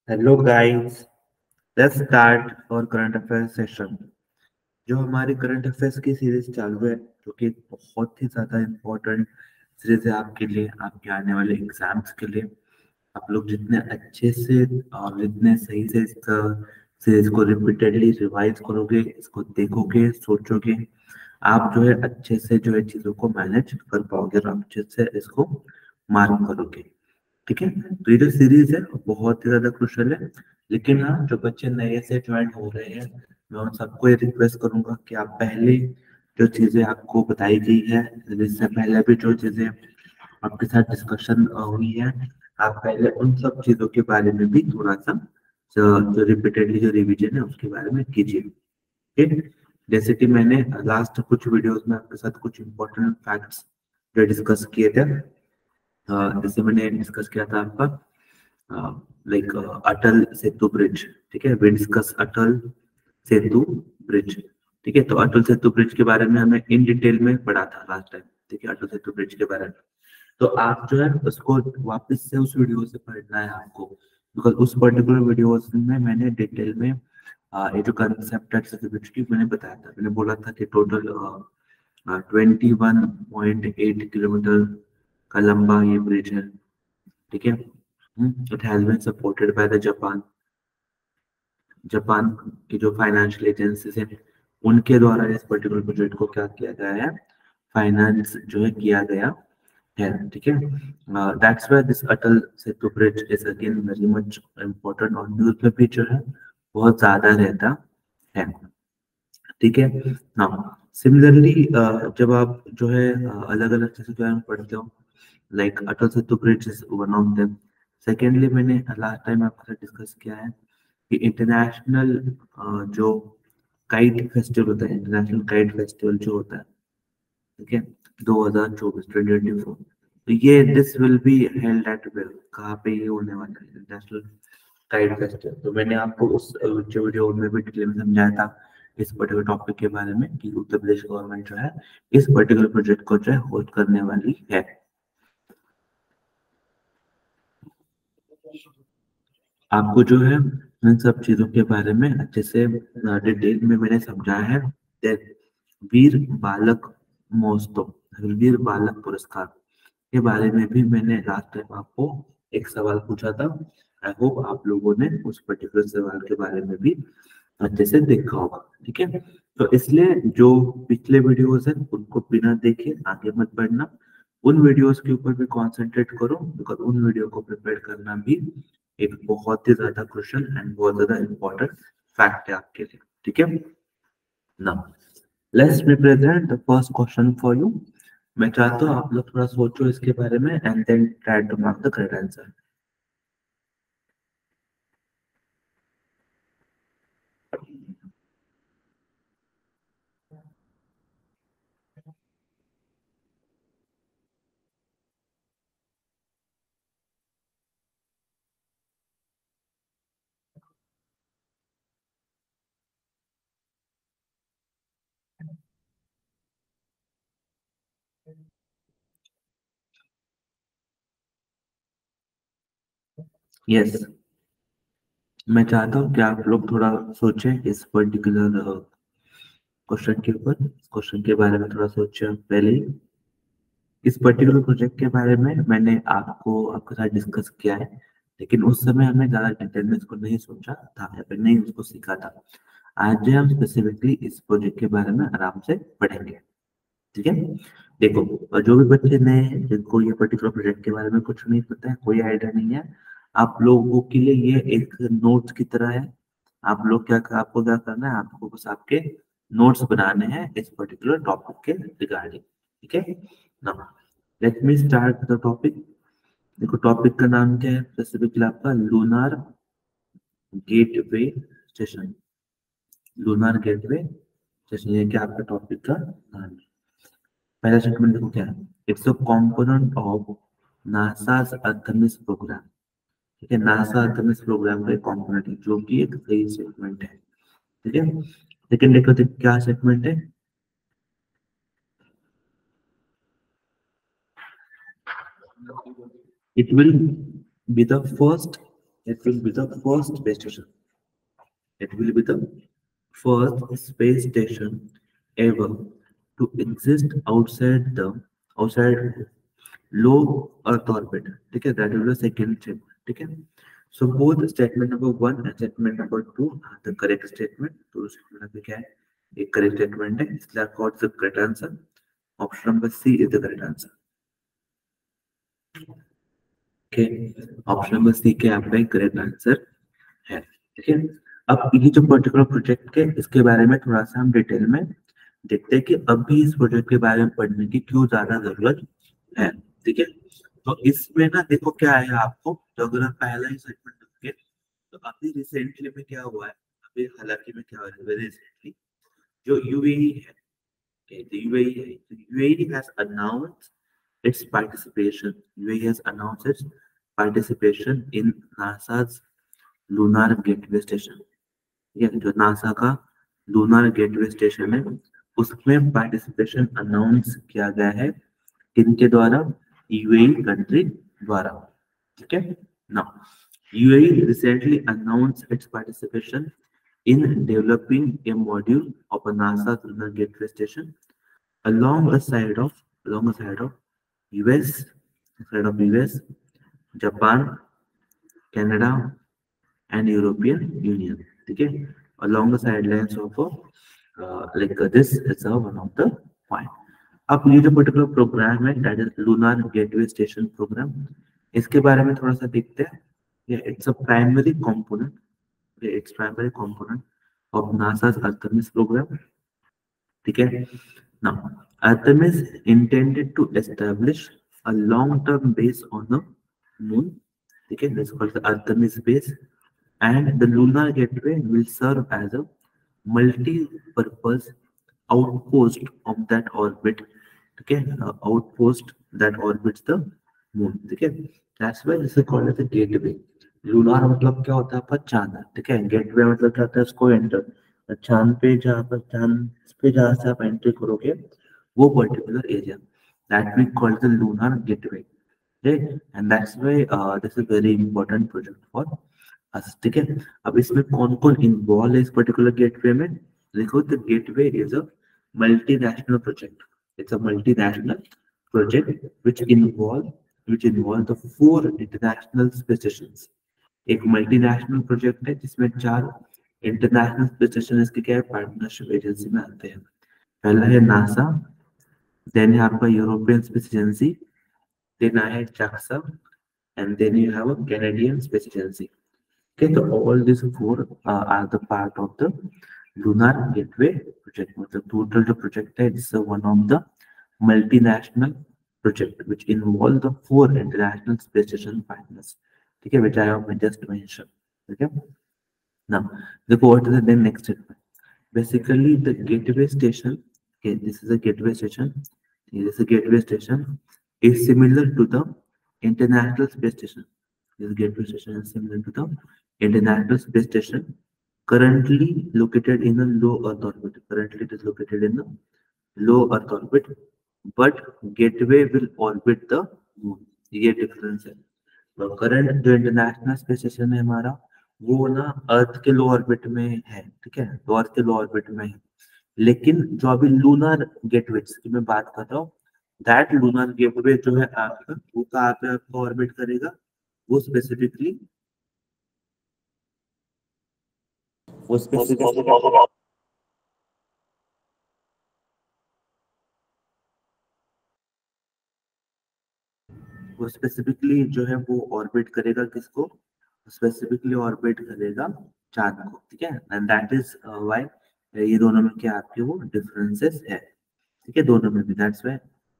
Hello guys, let's start और current affairs session. जो हमारी करंट अफेयर्स की सीरीज चालू है, जो कि बहुत ही ज्यादा इम्पोर्टेंट सीरीज है आपके लिए, आपके आने वाले एग्जाम्स के लिए। आप लोग जितने अच्छे से और जितने सही से इस सीरीज को रिपीटेडली रिवाइज करोगे, इसको देखोगे, सोचोगे, आप जो है अच्छे से जो है चीजों को मैनेज कर पाओगे और आप अच्छे से इसको मार्क करोगे। ठीक है, तो ये जो सीरीज है वो बहुत ही ज्यादा क्रुशियल है। लेकिन हाँ, जो बच्चे नए से ज्वाइन हो रहे हैं, मैं उन सबको ये रिक्वेस्ट करूंगा कि आप पहले जो चीजें आपको बताई गई है, इससे पहले भी जो चीजें आपके साथ डिस्कशन हुई है, आप पहले उन सब चीजों के बारे में भी थोड़ा सा जो रिपीटेडली जो रिवीजन है उसके बारे में कीजिए। ठीक, जैसे कि मैंने लास्ट कुछ वीडियोस में आपके साथ कुछ इंपॉर्टेंट फैक्ट्स जो डिस्कस किए थे। जैसे मैंने डिस्कस किया था आपका लाइक अटल सेतु ब्रिज। ठीक है, we discuss Atal Setu bridge. ठीक है, तो अटल सेतु ब्रिज के बारे में हमें इन डिटेल में पढ़ा था लास्ट टाइम। ठीक है, अटल सेतु ब्रिज के बारे में तो आप जो है उसको वापस से उस वीडियो से पढ़ना है आपको, बिकॉज उस पर्टिकुलर वीडियो में मैंने डिटेल में ये जो कंसेप्ट है अटल सेतु ब्रिज की मैंने बताया था। मैंने बोला था कि टोटल 21.8 किलोमीटर का लंबा ये ब्रिज है। ठीक है, it has been supported by the Japan. Japan की जो फाइनेंशियल एजेंसीज है उनके द्वारा इस पर्टिकुलर प्रोजेक्ट को क्या किया गया है, फाइनेंस जो है किया गया है। ठीक है, that's why this Atal Setu bridge is again very much important और न्यूज में भी जो है बहुत ज्यादा रहता है। ठीक है ना। सिमिलरली जब आप जो है अलग अलग चीजें जो है पढ़ते हो, like Atal Setu bridge is one of them. Secondly, मैंने लास्ट टाइम आपके साथ डिस्कस किया है कि इंटरनेशनल जो काइट फेस्टिवल होता है, इंटरनेशनल काइट फेस्टिवल जो होता है, ठीक है, 2024 2024, तो ये this will be held at well, कहाँ पे ये होने वाला है इंटरनेशनल काइट फेस्टिवल। तो मैंने आपको उस जो वीडियो में भी डिटेल में समझाया था इस पर्टिकुलर टॉपिक के बारे में कि उत्तर प्रदेश गवर्नमेंट जो है इस पर्टिकुलर प्रोजेक्ट को जो है होस्ट करने वाली है। आपको जो है इन सब चीजों के बारे में अच्छे से डिटेल में मैंने समझाया है। Then, वीर बालक महोत्सव, वीर बालक पुरस्कार के बारे में भी मैंने लास्ट टाइम आपको एक सवाल पूछा था। आई होप आप लोगों ने उस पर्टिकुलर सवाल के बारे में भी अच्छे से देखा होगा। ठीक है, तो इसलिए जो पिछले वीडियोस हैं उनको बिना देखे आगे मत बढ़ना, उन वीडियोस के ऊपर भी कंसंट्रेट करो, बिकॉज उन वीडियो को प्रिपेयर करना भी एक बहुत ही ज्यादा क्रुशियल एंड बहुत ज्यादा इंपॉर्टेंट फैक्ट है आपके लिए। ठीक है ना। Let's me present the first question for you. मैं चाहता हूँ आप लोग थोड़ा सोचो इसके बारे में and then try to mark the correct answer. Yes, मैं चाहता हूँ कि आप लोग थोड़ा सोचें इस पर्टिकुलर क्वेश्चन के ऊपर, इस क्वेश्चन के बारे में थोड़ा सोचें पहले ही। इस पर्टिकुलर प्रोजेक्ट के बारे में मैंने आपको आपके साथ डिस्कस किया है, लेकिन उस समय हमने ज्यादा डिटेल में इसको नहीं सोचा था या फिर नहीं उसको सीखा था। आज जो हम स्पेसिफिकली इस प्रोजेक्ट के बारे में आराम से पढ़ेंगे। ठीक है, देखो, और जो भी बच्चे नए हैं जिनको ये पर्टिकुलर प्रोजेक्ट के बारे में कुछ नहीं पता है, कोई आइडिया नहीं है, आप लोगों के लिए ये एक नोट्स की तरह है। आप लोग क्या आपको क्या करना है, आपको बस आपके नोट्स बनाने हैं इस पर्टिकुलर टॉपिक के रिगार्डिंग। ठीक है ना, let me start the topic. देखो, टॉपिक का नाम क्या है स्पेसिफिकली आपका, lunar gateway station. Lunar gateway station, ये क्या आपका टॉपिक का नाम है। पहला स्टेटमेंट देखो क्या है, it's a component of NASA's Artemis programme. ठीक है, नासा आर्टेमिस प्रोग्राम का एक कंपोनेंट है, जो कि एक सही स्टेटमेंट है। ठीक है, लेकिन देखो क्या स्टेटमेंट है, it will be the first It will be the first space station. It will be the first space station ever to exist outside low Earth orbit. ठीक है, that will be the second statement. ठीक है, so both statement number 1 and statement number 2 are the correct statement. तो statement में क्या है, एक correct statement है, इसलिए आपका what's the correct answer? Option number C is the correct answer. Okay, option number C के आपका correct answer है. ठीक है, अब ये जो पर्टिकुलर प्रोजेक्ट है इसके बारे में थोड़ा सा हम डिटेल में देखते हैं कि अभी इस प्रोजेक्ट के बारे में पढ़ने की क्यों ज्यादा जरूरत है. ठीक है, तो इसमें ना देखो क्या है आपको, तो अगर आप पहला ही सेगमेंट देखें तो अभी रिसेंटली में क्या हुआ है, अभी हालांकि में क्या हुआ है रिसेंटली, जो यूएई है, UAE has announced its participation. UAE has announced its participation in NASA's lunar gateway station. ये जो नासा का लूनर गेटवे स्टेशन है उसमें पार्टिसिपेशन अनाउंस किया गया है, किनके द्वारा, यूएई कंट्री द्वारा. ठीक है, now UAE recently announced it's participation in developing a module of a NASA lunar gateway station alongside of US, Japan, Canada and European Union. ठीक है, along the sidelines of this is one of the point. अब ये जो particular programme है that is lunar gateway station programme, इसके बारे में थोड़ा सा देखते हैं. It's a primary component, it's primary component of NASA's Artemis program. ठीक है, now Artemis intended to establish a long-term base on the moon. ठीक है, that's called the Artemis base, and the lunar gateway will serve as a multi-purpose outpost of that orbit. ठीक है, outpost that orbits the moon. ठीक है, that's why this is called as a gateway. Lunar मतलब क्या होता है आपका चांद. ठीक है, गेटवे मतलब क्या होता है, इसको एंटर चांद पे, जहाँ पर चांद पे जहाँ से आप एंट्री करोगे वो particular area, that we call the lunar gateway. And that's why this is very important project for us. ठीक है, अब इसमें कौन कौन इन्वॉल्व है इस पर्टिकुलर गेटवे में, देखो the gateway is a multinational project. It's a multinational project which involve the 4 international space stations. एक मल्टीनेशनल प्रोजेक्ट है जिसमें 4 इंटरनेशनल स्पेस स्टेशन इसके क्या है पार्टनरशिप एजेंसी में आते हैं. पहला है नासा, देन है आपका यूरोपियन स्पेस एजेंसी, देन है JAXA, and then you have a Canadian Space Agency. Okay, so all these 4 are the part of the Lunar Gateway project. The total the project is one of the multinational project which involve the 4 international space station partners. Okay, which I have just mentioned. Okay, now the what is the then next statement. Basically, the gateway station. Okay, this is a gateway station. This is a gateway station is similar to the international space station. This gateway station is similar to the international space station currently located in a low Earth orbit. Currently, it is located in the low Earth orbit, but gateway will orbit the moon. ये difference है. तो current जो international space station है हमारा वो ना अर्थ के लो orbit में है. ठीक है, तो अर्थ के लो ऑर्बिट में है, लेकिन जो अभी लूनर गेटवे की मैं बात कर रहा हूँ, दैट लूनर गेटवे जो है आपका वो कहाँ पे आपका ऑर्बिट करेगा, वो स्पेसिफिकली वो स्पेसिफिकली जो है वो ऑर्बिट करेगा किसको, स्पेसिफिकली ऑर्बिट करेगा चांद को. ठीक है, एंड दैट इज व्हाई ये दोनों में क्या आपके वो डिफरेंसेस है. ठीक है, दोनों में भी दैट्स व्हाई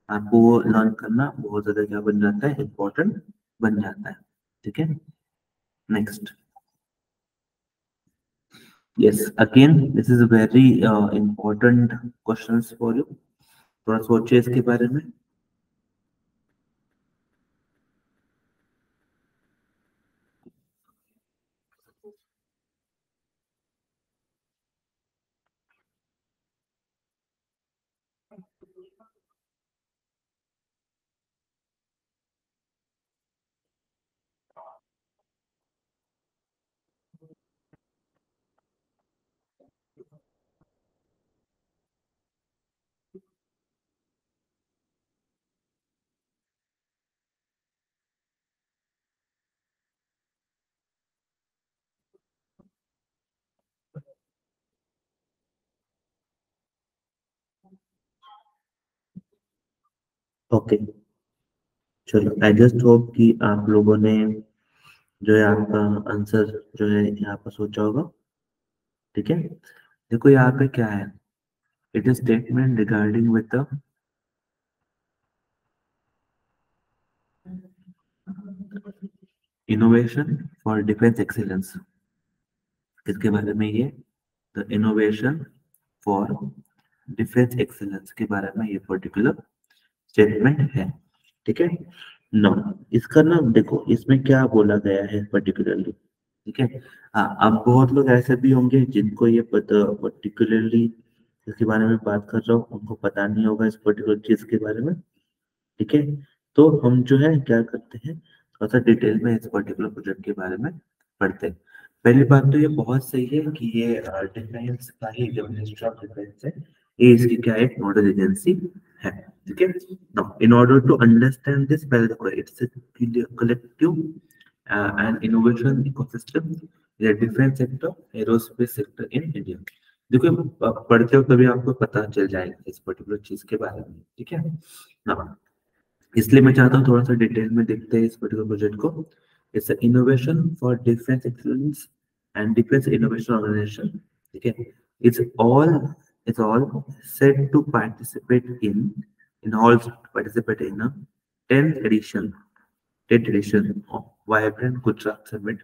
आपको वो लर्न करना बहुत ज्यादा क्या बन जाता है, इंपॉर्टेंट बन जाता है. ठीक है, next. Yes, again this is very important questions for you. थोड़ा सोचिए इसके बारे में. ओके, चलो आई जस्ट होप कि आप लोगों ने जो है आपका आंसर जो है यहाँ पर सोचा होगा। ठीक है, देखो यहाँ पे क्या है, it is statement regarding with the innovation for defence excellence. किसके बारे में ये, the innovation for defence excellence के बारे में ये पर्टिकुलर स्टेटमेंट है। ठीक है, नो इसका ना देखो इसमें क्या बोला गया है पर्टिकुलरली। ठीक है, हाँ अब बहुत लोग ऐसे भी होंगे जिनको ये पता पर्टिकुलरली इसके बारे में बात कर रहा हूँ उनको पता नहीं होगा इस पर्टिकुलर चीज के बारे में। ठीक है, तो हम जो है क्या करते हैं, थोड़ा सा डिटेल में इस पर्टिकुलर प्रोजेक्ट के बारे में पढ़ते हैं। पहली बात तो ये बहुत सही है कि ये डिफेंस का ही जो मिनिस्ट्री ऑफ डिफेंस है, ये इसकी क्या है, नोडल एजेंसी है। ठीक है, now in order to understand this पहले देखो it's collective and innovation ecosystem in defence sector aerospace sector in India. देखो पढ़ते हो तभी आपको पता चल जाएगा इस पर्टिकुलर चीज के बारे में। ठीक है ना, इसलिए मैं चाहता हूँ थोड़ा सा डिटेल में देखते हैं इस पर्टिकुलर प्रोजेक्ट को। It's innovation for defence excellence and defence innovation organisation. ठीक है, it's all it's all set to participate in all participate in 10th edition 10th edition of vibrant Gujarat summit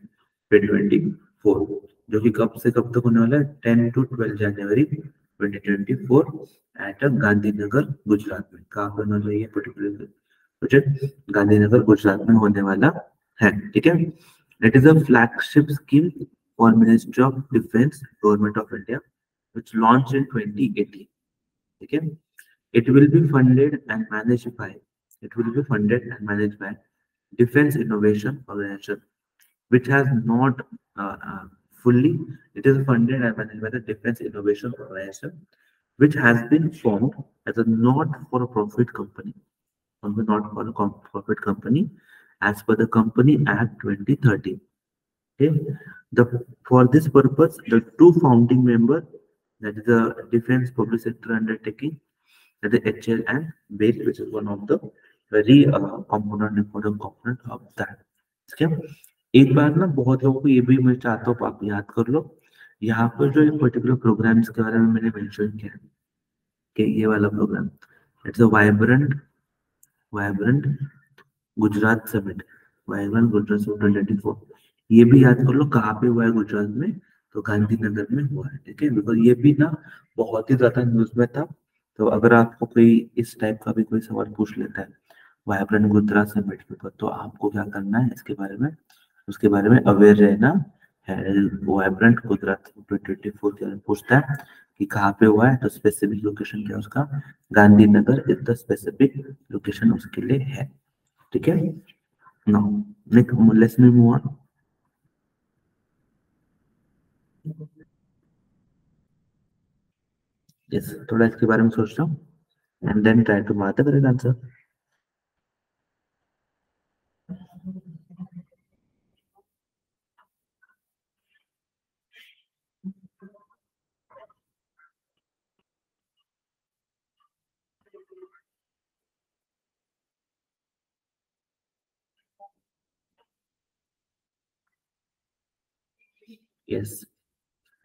2024, जो कि कब से कब तक होने वाला है, 10 to 12 January 2024 at Gandhinagar Gujarat में। कहाँ पर होने वाला है ये पर्टिकुलर प्रोजेक्ट, गांधीनगर गुजरात में होने वाला है। ठीक है, it is a flagship scheme for ministry of defence government of India which launched in 2018. ठीक है, it will be funded and managed by it will be funded and managed by Defense Innovation Organization, which has not fully, it is funded and managed by the Defense Innovation Organization, which has been formed as a not-for-profit company, not-for-profit company, as per the Company Act 2013. Okay, for this purpose, the two founding members, that is the Defense Public Sector Undertaking, that is HL and BAIL, which is one of the very important component of that. ठीक है, एक बार ना बहुत लोगों को ये भी मैं चाहता हूँ आप याद कर लो, यहाँ पर जो एक पर्टिकुलर प्रोग्राम्स के बारे में मैंने मेंशन किया है कि ये वाला programme it's a vibrant Gujarat summit, vibrant Gujarat summit 2024। ये भी याद कर लो कहाँ पे हुआ है गुजरात में, तो गांधीनगर में हुआ है। ठीक है, बिकॉज ये भी ना बहुत ही ज्यादा न्यूज में था। तो अगर आपको कोई इस टाइप का भी कोई सवाल पूछ लेता है वाइब्रेंट गुजरात समिट के ऊपर, तो आपको क्या करना है इसके बारे में, उसके बारे में अवेयर रहना है। वाइब्रेंट गुजरात 2024 के बारे में पूछता है कि कहाँ पे हुआ है, तो स्पेसिफिक लोकेशन क्या है उसका, Gandhinagar is the specific location उसके लिए है। ठीक है, now let's move on. Yes, थोड़ा इसके बारे में सोच रहा हूँ and then try to mark the correct answer. Yes,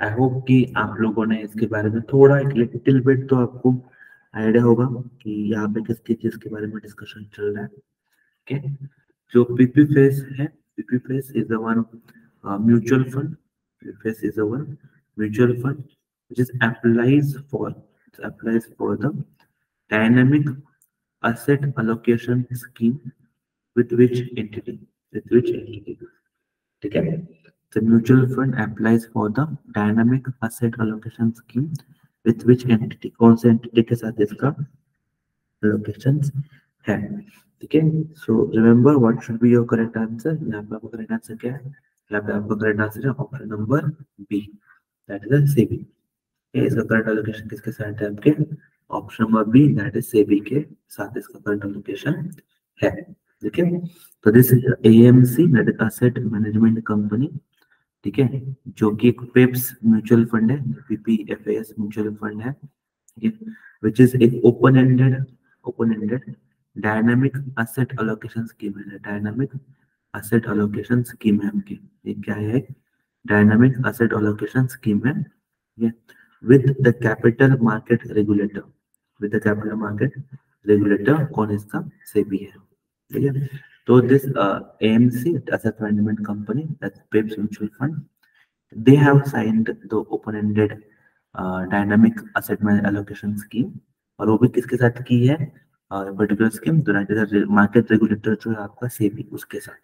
I hope कि आप लोगों ने इसके बारे में थोड़ा एक लिटिल बिट तो आपको आइडिया होगा कि यहाँ पे किसकी चीज के बारे में डिस्कशन चल रहा है। ओके, जो पीपी फेस है, PP face is the one mutual fund, PP face is the one mutual fund which is applies for the dynamic asset allocation scheme with which entity, with which entity। ठीक है, the mutual fund applies for the dynamic asset allocation scheme with which entity, कौन से entity के साथ इसका allocations है। ठीक है, so remember what should be your correct answer। यहाँ पे आपका करेक्ट आंसर क्या है, यहाँ पे आपका करेक्ट आंसर है option number B, that is SEBI. इसका करंट एलोकेशन किसके साथ है आपके, option number B, that is SEBI के साथ इसका करंट एलोकेशन है। ठीक है, तो this is AMC, that is asset management company. ठीक है, जो कि एक पेप्स म्यूचुअल फंड है, पीपीएफएस म्यूचुअल फंड है। ठीक है, विच इज एक open ended dynamic asset allocation scheme है, डायनामिक असेट एलोकेशन स्कीम है आपकी। ये क्या है? डायनामिक असेट एलोकेशन स्कीम है, ये with the capital market regulator, with the capital market regulator. कौन इसका? सेबी है, ठीक है। तो this AMC asset management company, that's PIPS mutual fund, they have signed the open-ended dynamic asset allocation scheme। और वो भी किसके साथ की है? पर्टिकुलर स्कीम मार्केट रेगुलेटर जो है आपका सेबी, उसके साथ,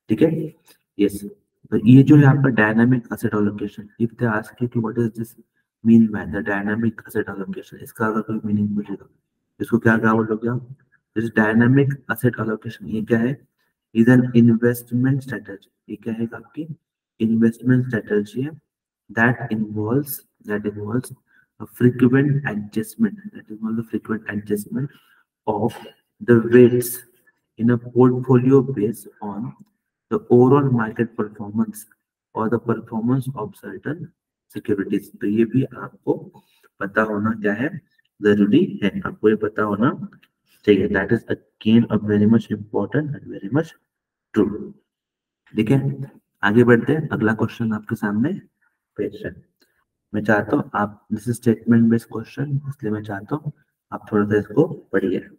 ठीक है। यस, तो ये जो है आपका dynamic asset allocation, if they ask you कि what is this mean by the dynamic asset allocation, इसका अगर कोई मीनिंग पूछेगा, इसको क्या क्या बोलोगे आप? दिस डायनामिक एसेट एलोकेशन ये क्या है? Is an investment strategy. ये क्या है आपकी? इन्वेस्टमेंट स्ट्रेटजी है that involves a frequent adjustment of the weights in a portfolio based on the overall market performance or the performance of certain securities। तो ये भी आपको पता होना क्या है? जरूरी है, आपको ये पता होना चाहिए। That is again a very much important and very much true, ठीक है। आगे बढ़ते हैं, अगला क्वेश्चन आपके सामने पेश है। मैं चाहता हूँ आप, this is statement based question, इसलिए मैं चाहता हूँ आप थोड़ा सा इसको पढ़िए।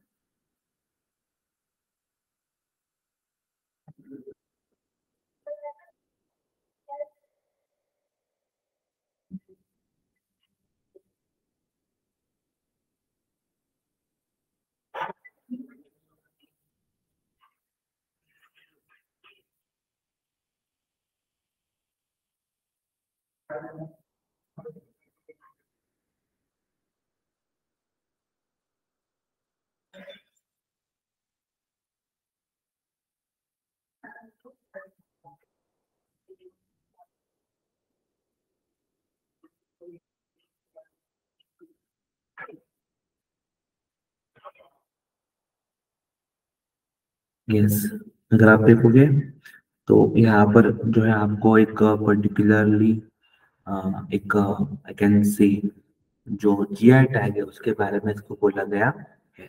यस, अगर आप देखोगे तो यहाँ पर जो है आपको एक पर्टिकुलरली एक आई कैन सी जो जीआई टैग है उसके बारे में इसको बोला गया है।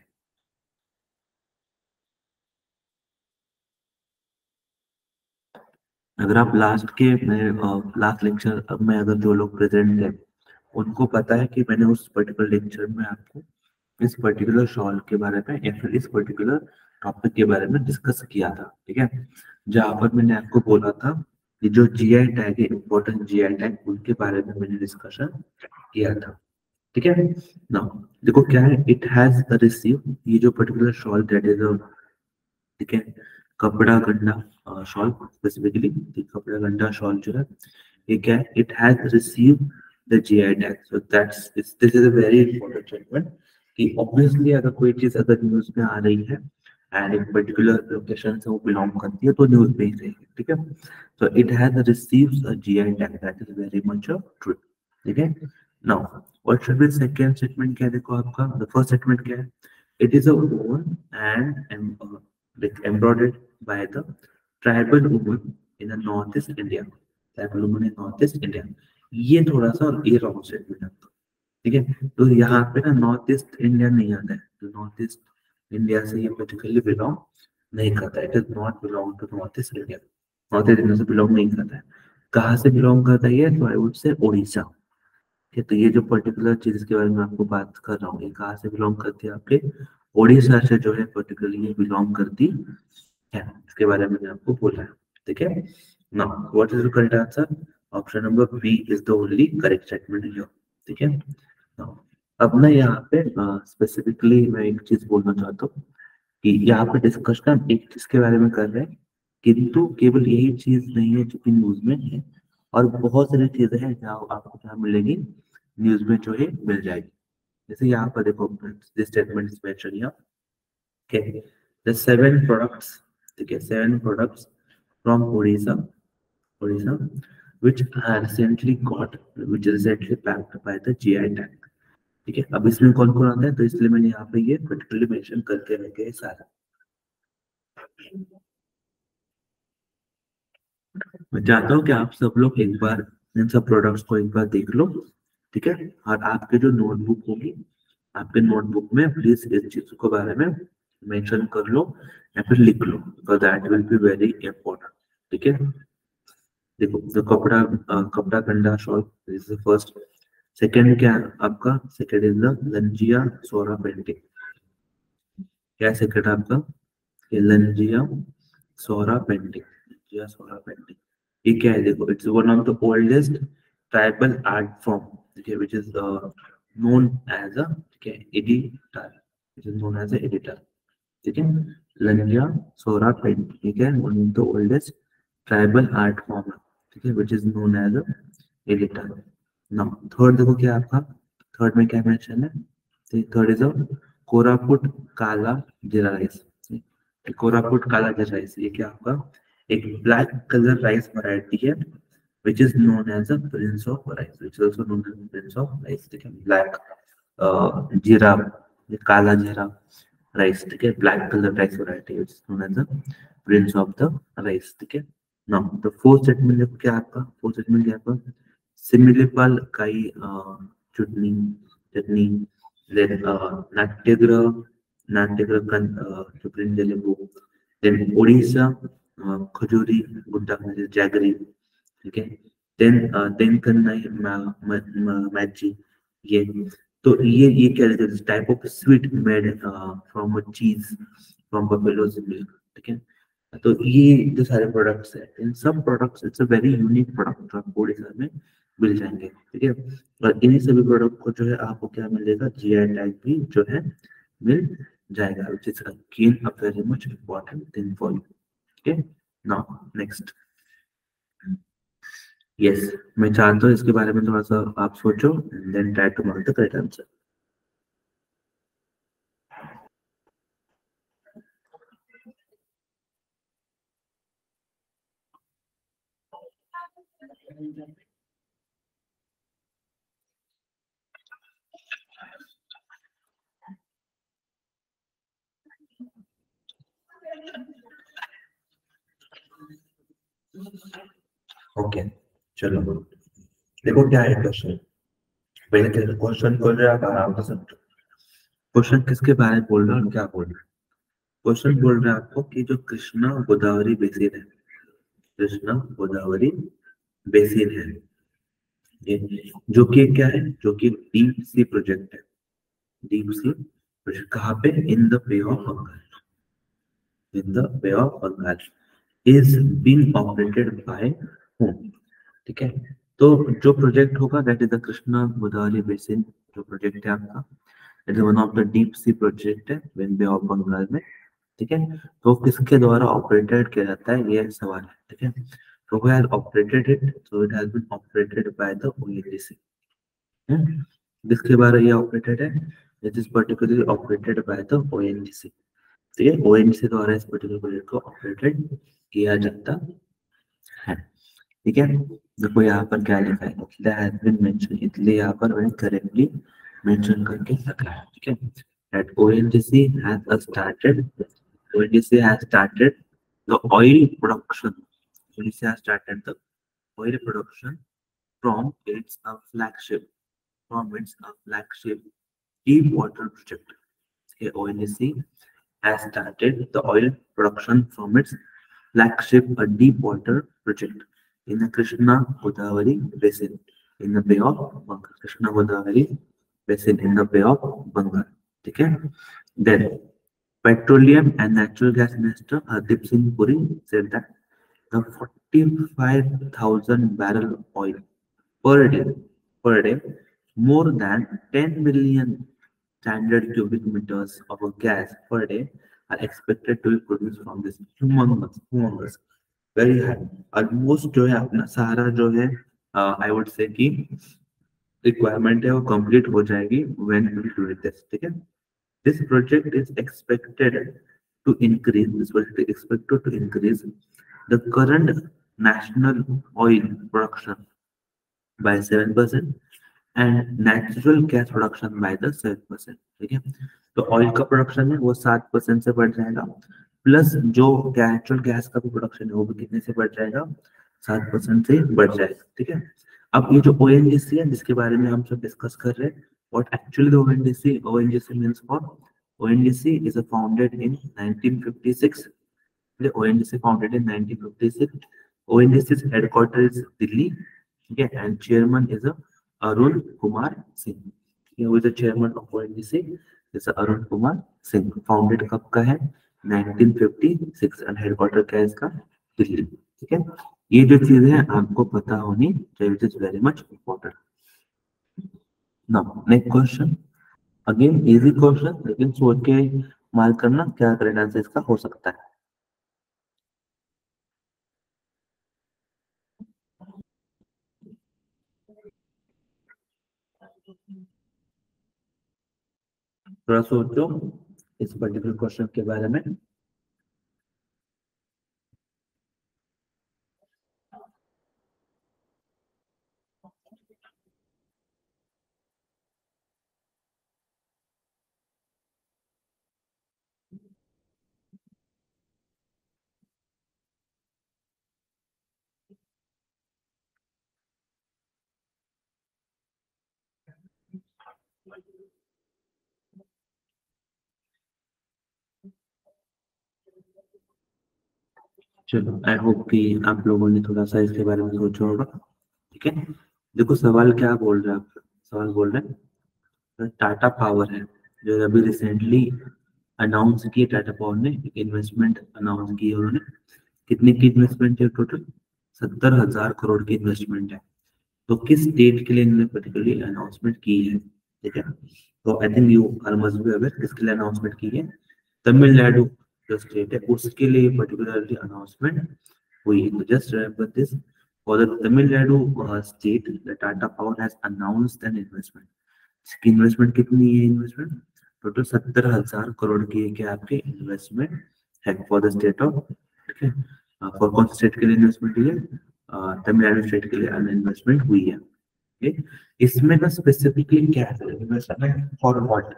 अगर आप लास्ट लेक्चर में अगर जो लोग प्रेजेंट है उनको पता है कि मैंने उस पर्टिकुलर लेक्चर में आपको इस पर्टिकुलर शॉल के बारे में या फिर इस पर्टिकुलर टॉपिक के बारे में डिस्कस किया था, ठीक है। जहाँ पर मैंने आपको बोला था कि जो जीआई टैग है, इंपॉर्टेंट जीआई टैग, उनके बारे में मैंने डिस्कशन किया था, ठीक है ना। देखो क्या है, इट हैज रिसीव, ये जो पर्टिकुलर शॉल दैट इज, ठीक है, कपड़ा गंडा शॉल स्पेसिफिकली, कपड़ा गंडा शॉल जो है ये क्या है? It has receive the GI tag. So that's this is a very important statement कि ऑब्वियसली अगर कोई चीज अगर न्यूज में आ रही है एंड एक पर्टिकुलर लोकेशन से वो बिलोंग करती है तो न्यूज में ही रहेगी, ठीक है। तो it has received a GI tag, that is very much true, ठीक है। Now what should be second statement? क्या है देखो आपका द फर्स्ट स्टेटमेंट क्या है? It is a own and like embroidered by the tribal woman in the northeast India, tribal woman in northeast India। ये थोड़ा सा और ये रॉन्ग स्टेटमेंट है, ठीक है। तो यहाँ पे ना नॉर्थ ईस्ट इंडिया नहीं आता है, तो नॉर्थ ईस्ट इंडिया से ये पर्टिकुलरली बिलोंग नहीं करता है। It is not belong to north east India, north east India से बिलोंग नहीं करता है। कहाँ से बिलोंग करता है ये? तो आई वुड से उड़ीसा, ठीक है। तो ये जो पर्टिकुलर चीज के बारे में आपको बात कर रहा हूँ, ये कहाँ से बिलोंग करती है? आपके उड़ीसा से जो है पर्टिकुलरली ये बिलोंग करती है, इसके बारे में मैंने आपको बोला है, ठीक है। Now what is the correct answer? Option number B is the only correct statement here, ठीक है। नाउ अब ना यहाँ पे स्पेसिफिकली मैं एक चीज बोलना चाहता हूँ कि यहाँ पे डिस्कशन एक चीज के बारे में कर रहे हैं, किंतु केवल यही चीज नहीं है जो कि न्यूज में है, और बहुत सारी चीजें हैं जहाँ आपको जहाँ मिलेगी न्यूज में जो है मिल जाएगी। जैसे यहाँ पर देखो, this statement is mention here, okay, the seven products, ठीक है, seven products from Odisha which are recently got, which is recently backed by the GI tag, ठीक है। अब इसमें कौन कौन आता है, तो इसलिए मैंने यहाँ पे ये पर्टिकुलरली मेंशन करके रखे हैं सारा। मैं चाहता हूँ कि आप सब लोग एक बार इन सब प्रोडक्ट्स को एक बार देख लो, ठीक है। और आपके जो नोटबुक होगी, आपके नोटबुक में प्लीज इस चीज के बारे में मेंशन कर लो या फिर लिख लो, तो that will be very important. ठीक है, देखो तो Kapdaganda shawl is the first. Second क्या है आपका? Second is the Lanjia Saura painting. क्या सेकंड आपका? ये लंजिया सोरा पेंटिंग, लंजिया सोरा पेंटिंग। ये क्या है? देखो it's one of the oldest tribal art form, ठीक है, which is known as a, ठीक है, editor, which is known as a editor. ठीक है, लंजिया सोरा पेंटिंग, ठीक है, one of the oldest tribal art form, ठीक है, which is known as a editor. Now third देखो क्या है आपका? थर्ड में क्या मेंशन है? थर्ड इज अ कोरापुट काला जीरा राइस। कोरापुट काला जीरा राइस, ये क्या आपका? एक ब्लैक कलर राइस वैरायटी है, which is known as a prince of rice, which is also known as prince of rice। ठीक है, ब्लैक जीरा, ये काला जीरा राइस, ठीक है, black colour rice variety which is known as a prince of the rice। ठीक है, नाउ द फोर्थ स्टेटमेंट देखो क्या है आपका? फोर्थ स्टेटमेंट क्या है आपका? सिमिलिपल काई चटनी, चटनी, then नाट्यगृह, नाट्यगृह जो प्रिंजलेबू, then ओडिशा खजूरी गुड्डा जैगरी। ठीक है, देन कन्नई मैची, ये तो ये क्या है? Type of sweet made from a चीज फ्रॉम बफेलोज मिल्क। ठीक है, तो ये जो सारे प्रोडक्ट्स है, इन सब products it's a very unique product जो आपको उड़ीसा में मिल जाएंगे। ठीक है, और इन्हीं सभी प्रोडक्ट को जो है आपको क्या मिलेगा? जीआई टैग भी जो है मिल जाएगा, which is again a very much important thing for you। okay, now next, yes, मैं चाहता हूँ इसके बारे में थोड़ा सा आप सोचो and then try to mark the correct answer। Okay, चलो देखो क्या है क्वेश्चन। पहले क्वेश्चन को जो आप आराम से समझो, क्वेश्चन किसके बारे में बोल रहा है और क्या बोल रहा है। क्वेश्चन बोल रहा है आपको कि जो कृष्णा गोदावरी बेसिन है, कृष्णा गोदावरी बेसिन है, ये जो कि क्या है? जो कि डीप सी प्रोजेक्ट है। डीप सी प्रोजेक्ट कहाँ पे? In the bay of Bengal, in the bay of Bengal is being operated by home. ठीक है, तो जो प्रोजेक्ट होगा that is the Krishna Godavari basin, जो प्रोजेक्ट है आपका, it is one of the deep sea project है इन बे ऑफ बंगाल में। ठीक है, तो किसके द्वारा ऑपरेटेड किया जाता है, ये सवाल है। ठीक है, तो who has operated it? So it has been operated by the ONGC। जिसके बारे ये ऑपरेटेड है, it is particularly operated by the ONGC। ठीक है, ONGC द्वारा इस पर्टिकुलर प्रोजेक्ट को ऑपरेटेड किया जाता है। ठीक है, देखो यहाँ पर क्या लिखा है, इसलिए हैज बीन मेंशन, इसलिए यहाँ पर मैंने करेक्टली मेंशन करके रखा है। ठीक है, that ONGC has started, ONGC has started the oil production, ONGC has started the oil production from its flagship, from its flagship deep water project। Okay, ONGC has started the oil production from its flagship a deep water project in the Krishna Godavari basin in the Bay of Bengal। Krishna Godavari basin in the Bay of Bengal। ठीक है, then Petroleum and Natural Gas Minister Hardeep Singh Puri said that the 45,000 barrel oil per day, per day, more than 10 million standard cubic meters of a gas per day are expected to be produced from this humongous, humongous, very high, almost जो है अपना सारा जो है I would say कि requirement है वो complete हो जाएगी when we do this। ठीक है, this project is expected to increase, this project is expected to increase the current national oil production by 7% and natural gas production by the 7%। ठीक है, तो ऑयल का प्रोडक्शन है वो 7% से बढ़ जाएगा, प्लस जो नेचुरल गैस का भी प्रोडक्शन है वो भी कितने से बढ़ जाएगा? 7% से बढ़ जाएगा। ठीक है, अब ये जो ONGC है जिसके बारे में हम सब डिस्कस कर रहे हैं, what actually the ONGC means for ONDC is founded in 1956. ONDC founded in 1956. ONDC's headquarters is Delhi. Okay, and chairman is Arun Kumar Singh. Who is the chairman of ONDC? Is Arun Kumar Singh. Founded कब का है? 1956 and headquarter क्या है इसका? दिल्ली. ठीक है, ये जो चीजें हैं आपको पता होनी चाहिए, which is very much important. Now next question. Again easy question, लेकिन सोच के मार्क करना क्या करेक्ट आंसर इसका हो सकता है. थोड़ा सोचो इस पर्टिकुलर क्वेश्चन के बारे में. चलो, आई होप कि आप लोगों ने थोड़ा सा इसके बारे में सोचा होगा. ठीक है, देखो सवाल क्या बोल रहे हैं आप. सवाल बोल रहे हैं टाटा पावर है जो अभी रिसेंटली अनाउंस की. टाटा पावर ने एक इन्वेस्टमेंट अनाउंस की है. उन्होंने कितने की इन्वेस्टमेंट है? टोटल 70,000 करोड़ की इन्वेस्टमेंट है. तो किस डेट के लिए इन्होंने पर्टिकुलरली अनाउंसमेंट की है? ठीक है, तो I think you are must be aware किसके लिए अनाउंसमेंट की है. तमिलनाडु जो स्टेट है उसके लिए पर्टिकुलरली अनाउंसमेंट हुई है. तो just remember this, for the Tamil Nadu state the Tata power has announced an investment. इसकी इन्वेस्टमेंट कितनी है? इन्वेस्टमेंट टोटल 70,000 करोड़ की क्या आपके इन्वेस्टमेंट है फॉर द स्टेट ऑफ. ठीक है, फॉर कौन स्टेट के लिए इन्वेस्टमेंट हुई है? तमिलनाडु स्टेट के लिए इन्वेस्टमेंट हुई है. okay? इसमें ना स्पेसिफिकली क्या है इन्वेस्टमेंट फॉर व्हाट?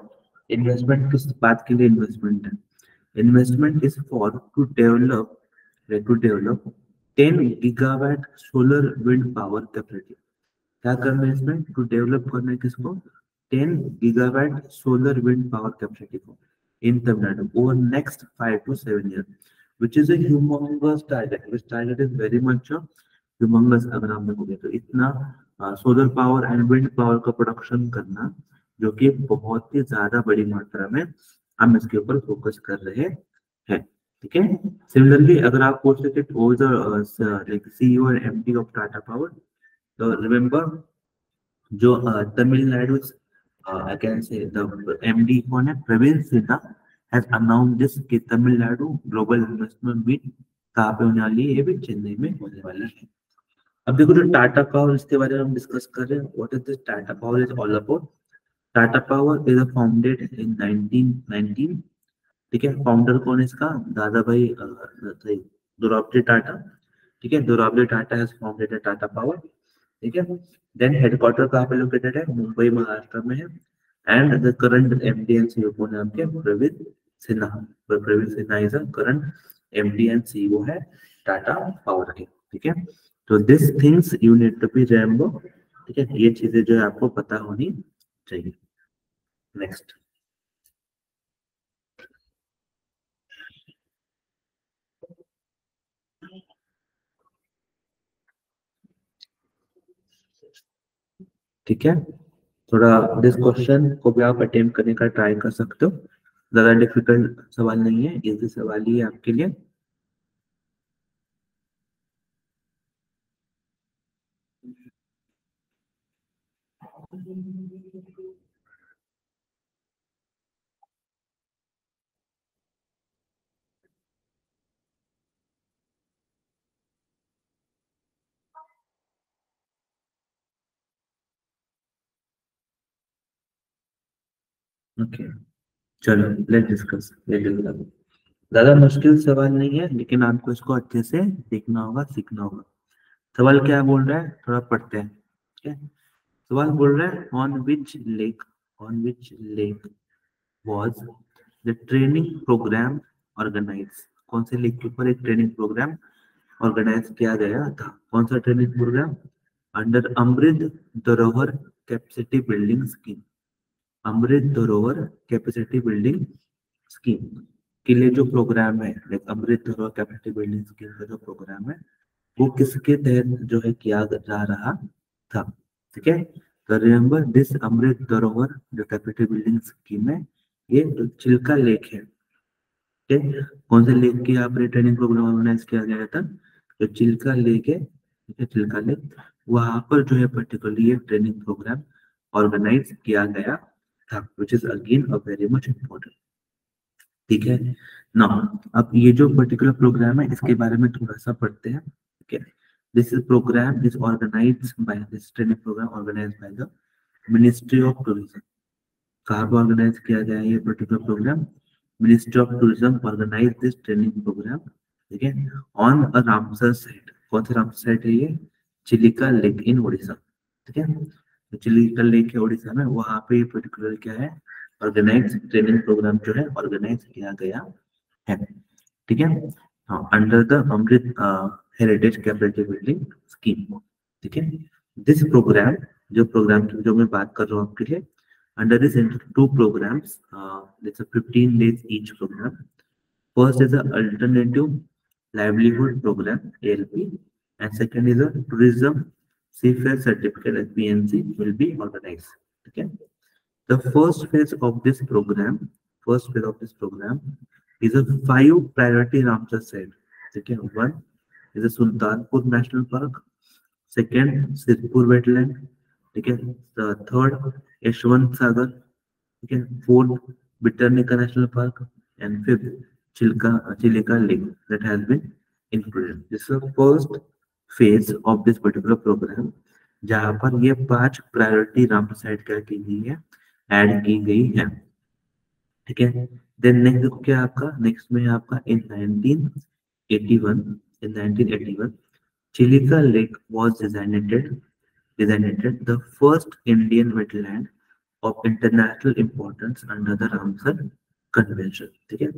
इन्वेस्टमेंट किस बात के लिए इन्वेस्टमेंट है? Investment is for to develop 10 gigawatt solar wind power capacity. क्या करना है इसमें? टू डेवलप करना है किसको? 10 gigawatt solar wind power capacity को इन Tamil Nadu over next 5 to 7 years, which is a humongous target. This target is very much humongous. अगर आप देखोगे तो इतना solar power and wind power का प्रोडक्शन करना, जो कि बहुत ही ज्यादा बड़ी मात्रा में हम इसके ऊपर फोकस कर रहे हैं. ठीक है, सिमिलरली अगर आप पूछ सके like CEO and MD of Tata power, तो रिमेंबर जो Tamil Nadu I can say the MD कौन है? Praveen Sinha has announced this कि तमिलनाडु ग्लोबल इन्वेस्टमेंट मीट कहाँ पे होने वाली है? ये भी चेन्नई में होने वाली है. अब देखो जो टाटा पावर, इसके बारे में हम डिस्कस कर रहे हैं. What is this Tata power is all about? Tata power is founded in 1919. ठीक है, फाउंडर कौन है इसका? दादा भाई दोराबजी टाटा. ठीक है, Dorabji Tata has founded Tata power. ठीक है, देन हेडक्वार्टर कहाँ पे लोकेटेड है? मुंबई महाराष्ट्र में है. And the current MD and CEO कौन है आपके? Praveen Sinha. Praveen Sinha is a current MD and CEO है टाटा पावर के. ठीक है, तो this things you need to be remember. ठीक है, ये चीजें जो है आपको पता होनी चाहिए. नेक्स्ट, ठीक है, थोड़ा दिस क्वेश्चन को भी आप अटेम्प्ट करने का ट्राई कर सकते हो. ज्यादा डिफिकल्ट सवाल नहीं है, इजी सवाल ही है आपके लिए. ओके, चलो लेट डिस्कस. ज्यादा मुश्किल सवाल नहीं है, लेकिन आपको इसको अच्छे से देखना होगा, सीखना होगा. सवाल क्या बोल रहा है, थोड़ा पढ़ते हैं. ठीक है, सवाल बोल रहा है on which lake was the training program organized. कौन से लेक के ऊपर एक ट्रेनिंग प्रोग्राम ऑर्गेनाइज किया गया था? कौन सा ट्रेनिंग प्रोग्राम? अंडर अमृत धरोहर कैपेसिटी बिल्डिंग स्कीम. अमृत धरोहर कैपेसिटी बिल्डिंग स्कीम के लिए जो प्रोग्राम है, लाइक अमृत धरोहर कैपेसिटी बिल्डिंग स्कीम का जो प्रोग्राम है वो किसके तहत जो है किया जा रहा था। ठीक है, तो रिमेम्बर दिस अमृत धरोहर जो कैपेसिटी बिल्डिंग स्कीम है, ये जो चिल्का लेक है, ठीक है, कौन से लेक की आपने ट्रेनिंग प्रोग्राम ऑर्गेनाइज किया गया था, जो चिल्का लेक है, ठीक है, चिल्का लेक, वहां पर जो है पर्टिकुलरली ये ट्रेनिंग प्रोग्राम ऑर्गेनाइज किया गया था, which is again a very much important. ठीक है ना, अब ये जो पर्टिकुलर प्रोग्राम है इसके बारे में थोड़ा सा पढ़ते हैं। ठीक है, this is programme is organised by this training programme organised by the ministry of tourism. कहाँ पर ऑर्गेनाइज किया गया है ये particular programme? Ministry of tourism organise this training programme, ठीक है, ऑन अ रामसर साइट। कौन सा रामसर साइट है ये? Chilika lake in Orissa. ठीक है, तो चिलिका लेक है उड़ीसा में, वहां पे ये पर्टिकुलर क्या है, ऑर्गेनाइज ट्रेनिंग प्रोग्राम जो है ऑर्गेनाइज किया गया है। ठीक है, हाँ, under the Amrit heritage capital building scheme. ठीक है, दिस प्रोग्राम, जो प्रोग्राम की जो मैं बात कर रहा हूँ आपके लिए, under this two programs, it's a 15 days each program. First is a alternative livelihood program ALP, and second is a tourism seafarer certificate as PNC will be organized. Okay, the first phase of this program is a 5 priority Ramsar site. Okay, one is a Sultanpur National Park, second Sirpur wetland, ठीक है, the third Yashwant Sagar, ठीक है, fourth Bhitarkanika national park, and fifth Chilika lake that has been included. This is the first phase of this particular program, जहां पर ये 5 priority Ramsar site क्या की गई है, ऐड की गई है। ठीक है, देन नेक्स्ट देखो क्या आपका, नेक्स्ट में है आपका इन 1981 Chilika lake was designated the first Indian wetland of international importance under the Ramsar Convention. ठीक है,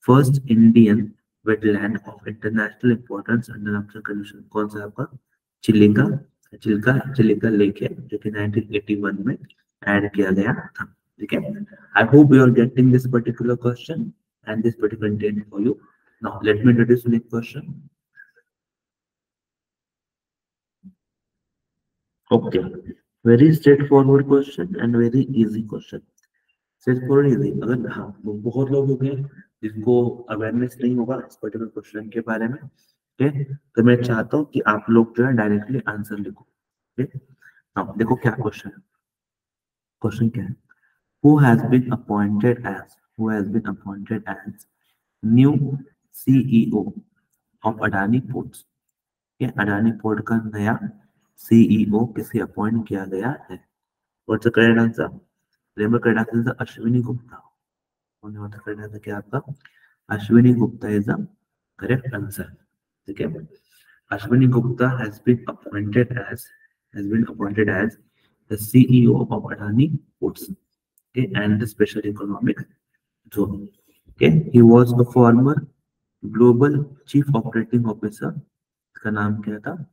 first Indian wetland of international importance under Ramsar convention कौन सा आपका? चिलिका चिल्का चिलिका लेक है, जो कि 1981 में ऐड किया गया था। ठीक है, I hope you are getting this particular question and this particular intent for you. Now let me introduce next question. Okay, very straight forward question and very easy question. सिर्फ थोड़ी इजी, अगर हाँ बहुत लोग होंगे जिनको अवेयरनेस नहीं होगा इस पर्टिकुलर क्वेश्चन के बारे में, ठीक है, तो मैं चाहता हूँ कि आप लोग जो है डायरेक्टली आंसर लिखो। ठीक है, हाँ देखो क्या क्वेश्चन है। क्वेश्चन क्या है? Who has been appointed as new CEO of Adani ports. ये अडानी पोर्ट का नया सीईओ किसे अपॉइंट किया गया है? What's the correct answer? Remember correct answer is Ashwini Gupta. होने वाला करेक्ट आंसर क्या आपका? Ashwini Gupta is the correct answer. ठीक है, Ashwini Gupta has been appointed as the CEO of Adani Ports, okay, and the Special Economic Zone. Okay, he was a former global chief operating officer. इसका नाम क्या था?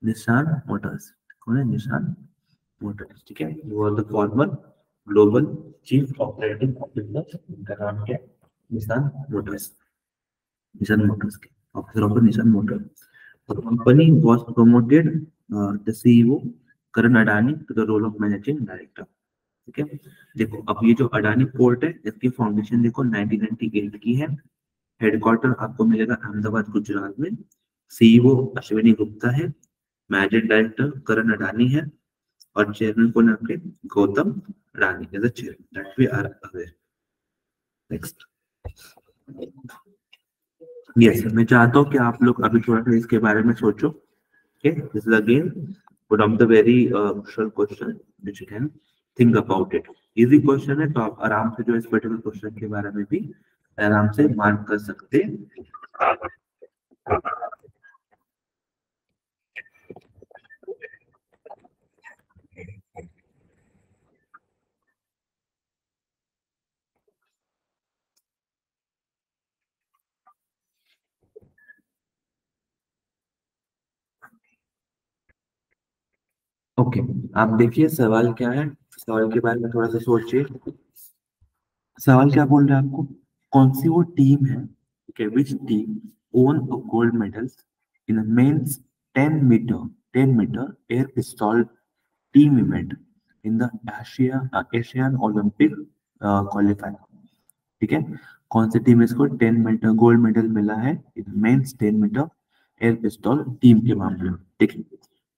निशान मोटर्स। कौन है? निशान मोटर्स। ठीक है, he was the former global chief operating officer, इनका नाम क्या है? निशान मोटर्स। निशान मोटर्स के ऑफिसर ऑफ निशान Motors. The company was promoted, the CEO Karan Adani to the role of managing director. ठीक है, देखो अब ये जो अडानी पोर्ट है इसकी फाउंडेशन देखो 1998 की है। हेडक्वार्टर आपको मिलेगा अहमदाबाद गुजरात में। सीईओ अश्विनी गुप्ता है, मैनेजिंग डायरेक्टर करण अडानी है, और चेयरमैन कौन है आपके? Gautam Adani is the chairman, that we are aware. Next, yes, मैं चाहता हूँ कि आप लोग अभी थोड़ा सा इसके बारे में सोचो। Okay, this is again one of the very crucial question which you can think about it. Easy question है, तो आप आराम से जो इस पर्टिकुलर क्वेश्चन के बारे में भी आराम से मार्क कर सकते हैं। ओके, आप देखिए सवाल क्या है, सवाल के बारे में थोड़ा सा सोचिए। सवाल क्या बोल रहा है आपको? कौन सी वो टीम है, okay, which team won a gold medals in a men's 10 meter air pistol team event in the Asian Olympic qualifier? ठीक है, कौन सी टीम इसको 10 मीटर गोल्ड मेडल मिला है मेंस 10 मीटर एयर पिस्तौल टीम के मामले में? ठीक है,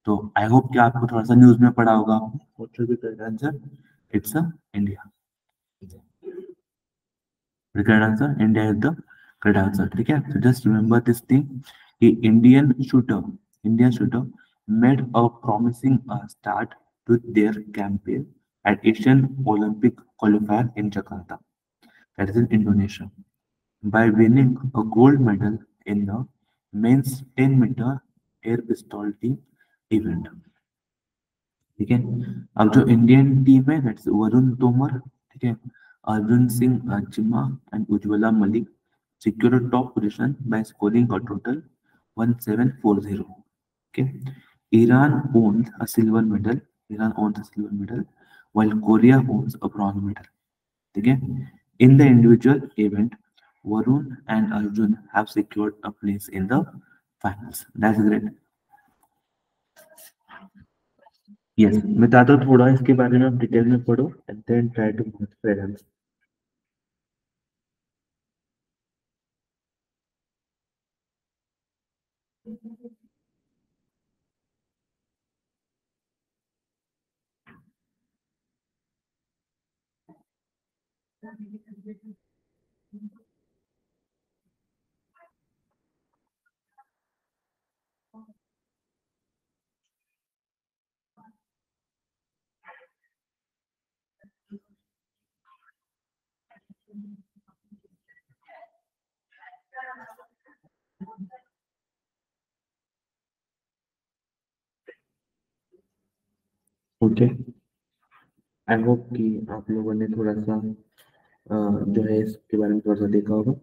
तो आई होप कि आपको थोड़ा सा न्यूज में पढ़ा होगा। What will be correct answer? It's India. Correct answer India is the correct answer. ठीक है, so just remember this thing कि Indian shooter made a promising start to their campaign at Asian Olympic qualifier in Jakarta, that is in Indonesia, by winning a gold medal in the men's 10 meter air pistol team event। ठीक है, अब जो Indian team है that's Varun Tomar, ठीक है, Arjun Singh Cheema and Ujjwala Malik secured a top position by scoring a total 1740। Okay, Iran owns a silver medal. Iran owns a silver medal, while Korea owns a bronze medal. ठीक है, in the individual event, Varun and Arjun have secured a place in the finals. That's great. Yes, मैं चाहता हूँ थोड़ा इसके बारे में आप डिटेल में पढ़ो and then try to compare them. Okay, I hope कि आप लोगों ने थोड़ा सा जो है इसके बारे में थोड़ा सा देखा होगा।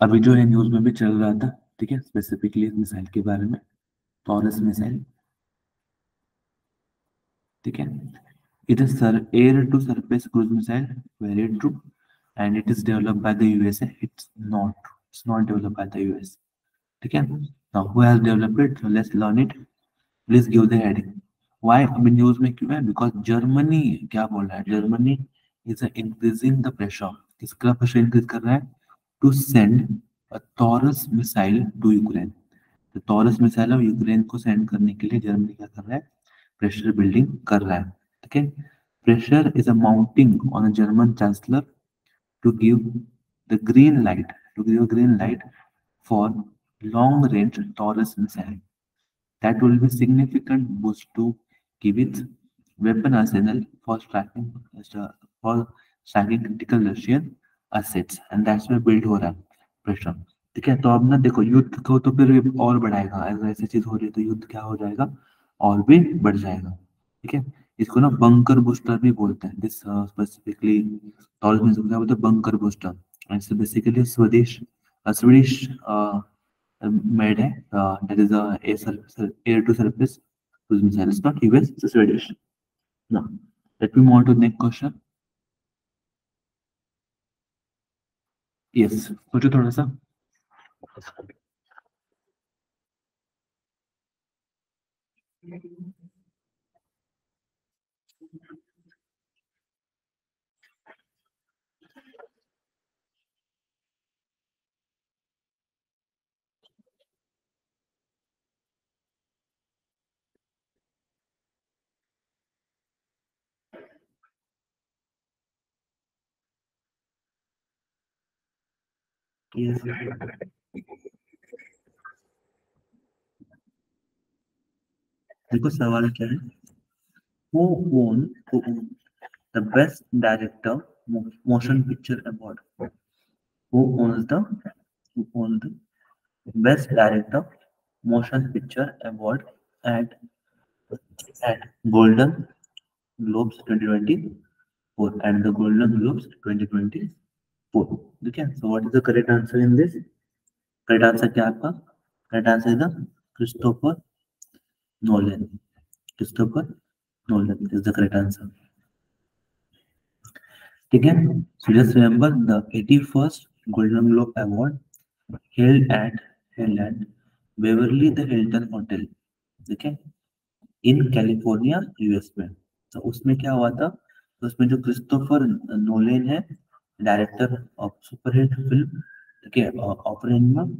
अभी जो है न्यूज में भी चल रहा था, ठीक है, स्पेसिफिकली इस मिसाइल के बारे में, टॉरस मिसाइल। ठीक है, it is air to surface cruise missile, very true, and it is developed by the USA. It's not developed by the US. ठीक है, now who has developed it? So let's learn it. Please give the heading. Why अभी news में क्यों है? Because Germany क्या बोल रहा है, Germany is increasing the pressure. किसका प्रेशर इंक्रीज कर रहा है? To send a Taurus missile to Ukraine. तो टॉरस मिसाइल अब यूक्रेन को सेंड करने के लिए जर्मनी क्या कर रहा है? प्रेशर बिल्डिंग कर रहा है। ठीक है, pressure is a mounting on a German chancellor to give the green light to give a green light for long range Taurus missile. That will be significant boost to Kiev's weapon arsenal for striking critical Russian assets, and that's where build हो रहा है pressure। ठीक है, तो अब ना देखो युद्ध को तो फिर ये और बढ़ाएगा, अगर ऐसी चीज हो रही है तो युद्ध क्या हो जाएगा? और भी बढ़ जाएगा। ठीक है, इसको ना बंकर बूस्टर भी बोलते हैं। दिस स्पेसिफिकली टॉरस मिसाइल क्या बोलते हैं? Bunker booster. And it's basically Swedish made है, that is a air to surface cruise missile. It's not US, it's Swedish. Now, let me move on to the next question. Yes, सोचो थोड़ा सा। Yes. देखो सवाल क्या है? Who won the best director motion picture award? Who owns the best director motion picture award at Golden Globes 2024 and the Golden Globes 2024? Okay, so what is the correct answer in this? Correct answer क्या आपका? Correct answer is the Christopher Nolan. Christopher Nolan is the correct answer। ठीक है। So just remember the 81st golden globe award held at Beverly the Hilton hotel, ठीक है, in California US में। तो उसमें क्या हुआ था, तो उसमें जो क्रिस्टोफर नोलन है, डायरेक्टर ऑफ सुपरहिट फिल्म, ठीक है, Oppenheimer,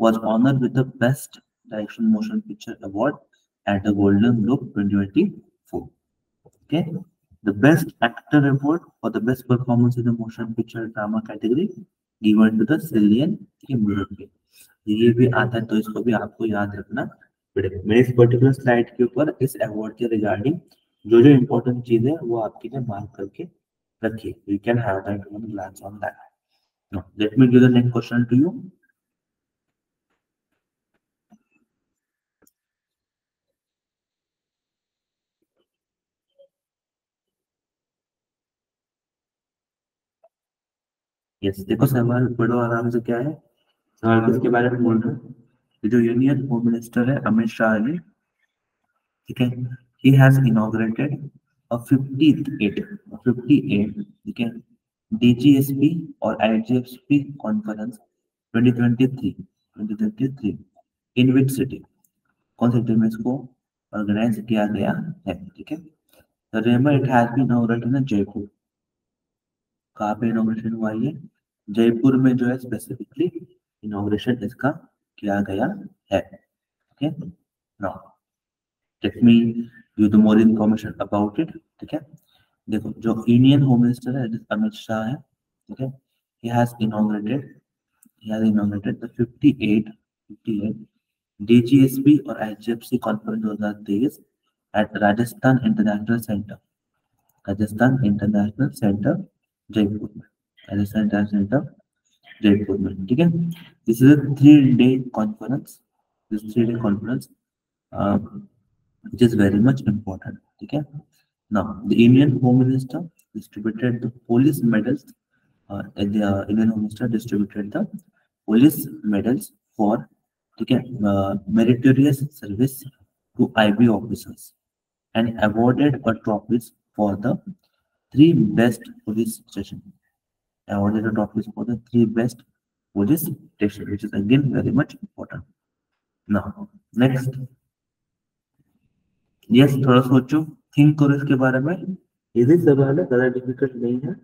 was honored with the best direction motion picture award at the golden globe 2024, okay. The best actor award for the best performance in the motion picture drama category given to the Cillian Murphy। ये भी आता है, तो इसको भी आपको याद रखना पड़ेगा। मैं इस पर्टिकुलर स्लाइड के ऊपर इस अवार्ड के रिगार्डिंग जो जो इम्पोर्टेंट चीज है वो आपके लिए मार्क करके रखिए। You can have that one glance on that. Now let me give the next question to you. Yes, देखो सवाल पढ़ो आराम से। क्या है सवाल, किसके बारे में बोल रहे हैं? ये जो यूनियन होम मिनिस्टर है अमित शाह जी, ठीक है, he has inaugurated a 58, ठीक है, DGSP और IGSP conference 2023 in which city, कौन सिटी में इसको ऑर्गेनाइज किया गया है, ठीक है। तो remember it has been inaugurated in Jaipur. कहाँ पे इनॉग्रेशन हुआ है? जयपुर में जो है स्पेसिफिकली इनॉग्रेशन इसका किया गया है, ठीक है। Now let me give the more information about it, ठीक है। देखो जो इंडियन होम मिनिस्टर है अमित शाह है, ठीक है, he has inaugurated the 58 DGSP और IGFC conference 2023 at Rajasthan international centre, Jaipur में, राजस्थान इंटरनेशनल सेंटर जयपुर में, ठीक है। This is a 3-day conference, this 3-day conference which is very much important, ठीक है। Now the Indian Home Minister distributed the police medals, the Indian Home Minister distributed the police medals for, ठीक है, meritorious service to IB officers and awarded a trophies for the 3 best police station, awarded the trophies for the 3 best police station, which is again very much important. Now next, yes थोड़ा सोचो, think करो इसके बारे में। Easy सवाल है, ज्यादा difficult नहीं है,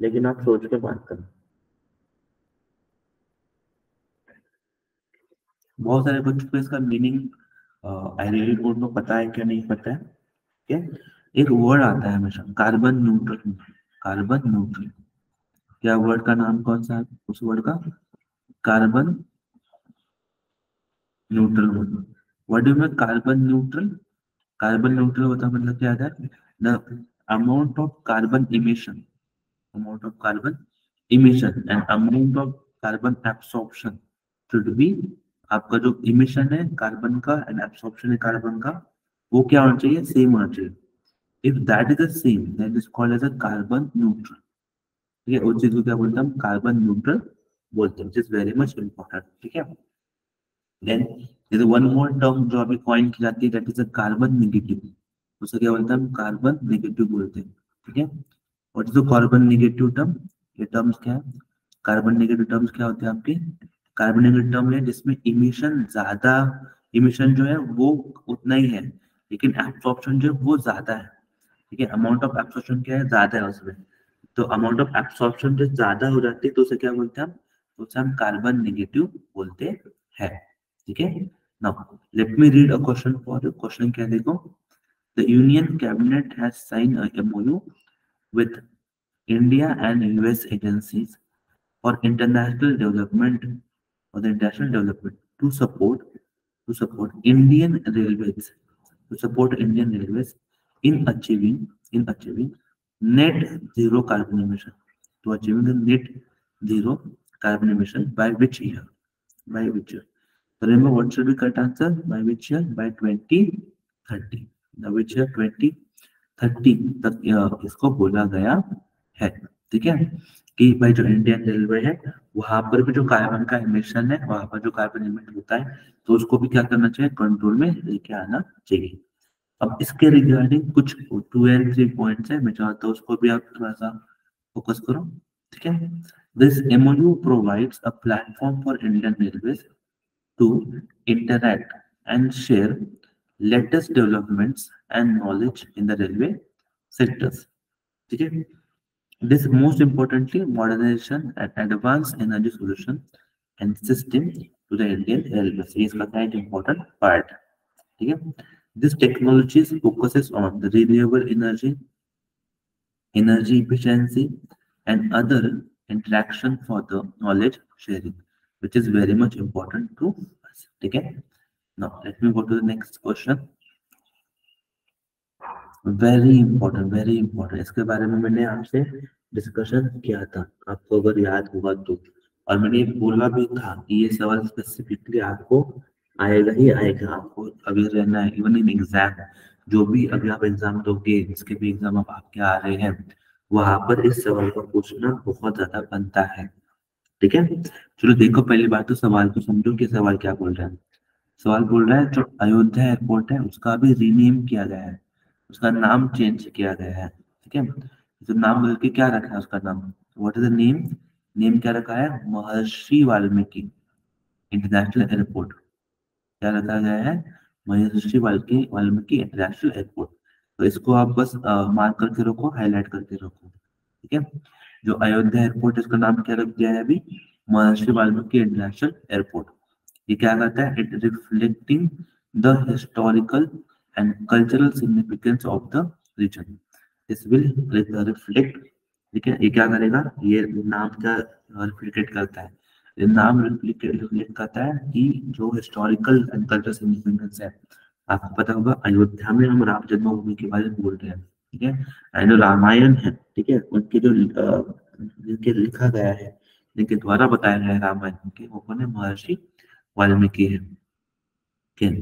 लेकिन आप सोच के बात करो। बहुत सारे बच्चों को इसका meaning I really don't know पता है क्या नहीं पता है, ठीक है। एक वर्ड आता है हमेशा, कार्बन न्यूट्रल। कार्बन न्यूट्रल, क्या वर्ड का नाम कौन सा है उस वर्ड का? Carbon neutral word. What do mean carbon neutral? Carbon neutral होता है मतलब क्या है? The amount of carbon emission, amount of carbon emission and amount of carbon absorption should be, आपका जो इमिशन है कार्बन का एंड एब्सॉर्प्शन है कार्बन का, वो क्या होना चाहिए? सेम होना चाहिए। If that is the same that is called as a carbon neutral, ठीक है। उस चीज को क्या बोलते हैं हम? कार्बन न्यूट्रल बोलते हैं, which is very much important, ठीक है। Then there is one more term जो अभी कॉइन की जाती है, that is a carbon negative. उसे क्या बोलते हैं हम? कार्बन नेगेटिव बोलते हैं, ठीक है। What is the carbon negative term? ये टर्म्स क्या है? कार्बन नेगेटिव टर्म्स क्या होते हैं आपके? कार्बन नेगेटिव टर्म है जिसमें इमिशन ज्यादा, इमिशन जो है वो उतना ही है, लेकिन एब्सॉर्प्शन जो है वो ज्यादा है, ठीक है। अमाउंट ऑफ एब्सॉर्प्शन क्या है? ज्यादा है उसमें। तो अमाउंट ऑफ एब्सॉर्प्शन जो ज्यादा हो जाती है तो उसे क्या बोलते हैं हम? तो उसे हम कार्बन नेगेटिव बोलते हैं, ठीक है। Now let me read a question for you. Question क्या है देखो, the union cabinet has sign a MOU with India and US agencies for international development, to support Indian Railways, in achieving net zero carbon emission, to achieving the net zero carbon emission by which year? By which year? So remember, what should be correct answer? By which year? By 2030. By which year? 2030 तक इसको बोला गया है, ठीक है। कि भाई जो इंडियन रेलवे है वहां पर भी जो कार्बन का इमिशन है, वहां पर जो कार्बन इमिट होता है, तो उसको भी क्या करना चाहिए? कंट्रोल में लेके आना चाहिए। अब इसके रिगार्डिंग कुछ 2 and 3 पॉइंट्स है, मैं चाहता हूँ उसको भी आप थोड़ा सा फोकस करो, ठीक है। This MOU provides a platform for Indian Railways to interact and share latest developments and knowledge in the railway sectors, ठीक है। This most importantly modernization and advanced energy solution and system to the Indian Railways. ये इसका क्या एक important part, ठीक है। This technologies focuses on the renewable energy efficiency, and other interaction for the knowledge sharing, which is very much important to us. Okay. Now let me go to the next question. Very important, इसके बारे में मैंने आपसे discussion किया था, आपको अगर याद होगा तो। और मैंने ये बोला भी था कि ये सवाल स्पेसिफिकली आपको आएगा ही आएगा, आपको अभी रहना है। इवन इन एग्जाम, जो भी अभी आप एग्जाम दोगे, जिसके भी एग्जाम अब आपके आ रहे हैं, वहां पर इस सवाल का पूछना बहुत ज्यादा बनता है, ठीक है। चलो देखो, पहली बात तो सवाल को समझो कि सवाल क्या बोल रहा है। सवाल बोल रहा है जो अयोध्या एयरपोर्ट है उसका भी रीनेम किया गया है, उसका नाम चेंज किया गया है, ठीक है। तो नाम बदल के क्या रखा है उसका नाम, what is the name, name क्या रखा है, महर्षि वाल्मीकि इंटरनेशनल एयरपोर्ट, क्या रखा गया है, महर्षि वाल्मीकि वाल्मीकि इंटरनेशनल एयरपोर्ट। तो इसको आप बस मार्क करके रखो, हाईलाइट करके रखो, ठीक है। जो अयोध्या एयरपोर्ट इसका नाम क्या रख दिया है अभी, महर्षि वाल्मीकि इंटरनेशनल एयरपोर्ट। ये क्या करता है, it reflecting the historical and cultural significance of the region, this will reflect, ठीक है। ये क्या करेगा, ये नाम क्या रिफ्लेक्ट करता है, ये नाम रिफ्लेक्ट करता है कि जो हिस्टोरिकल एंड कल्चरल सिग्निफिकेंस है। आपको पता होगा अयोध्या में हम राम जन्मभूमि के बारे में बोल रहे हैं, ठीक है। एंड जो रामायण है, ठीक है, उनके जो जिनके लिखा गया है, जिनके द्वारा बताया गया है रामायण के, वो कौन है, महर्षि वाल्मीकि है। Okay,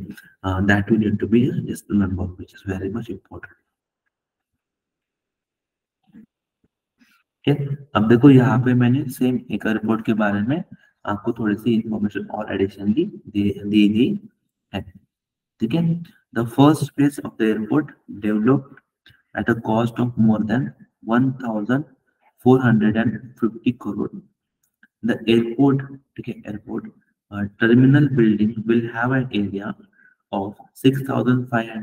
that we need to be just remember, which is very much important. Okay, अब देखो यहाँ पे मैंने सेम एक एयरपोर्ट के बारे में आपको थोड़ी सी इंफॉर्मेशन और एडिशनली दी गई है, ठीक है। The first phase of the airport developed at a cost of more than 1450 crore. The airport, ठीक है, airport terminal building will have an area of 6,500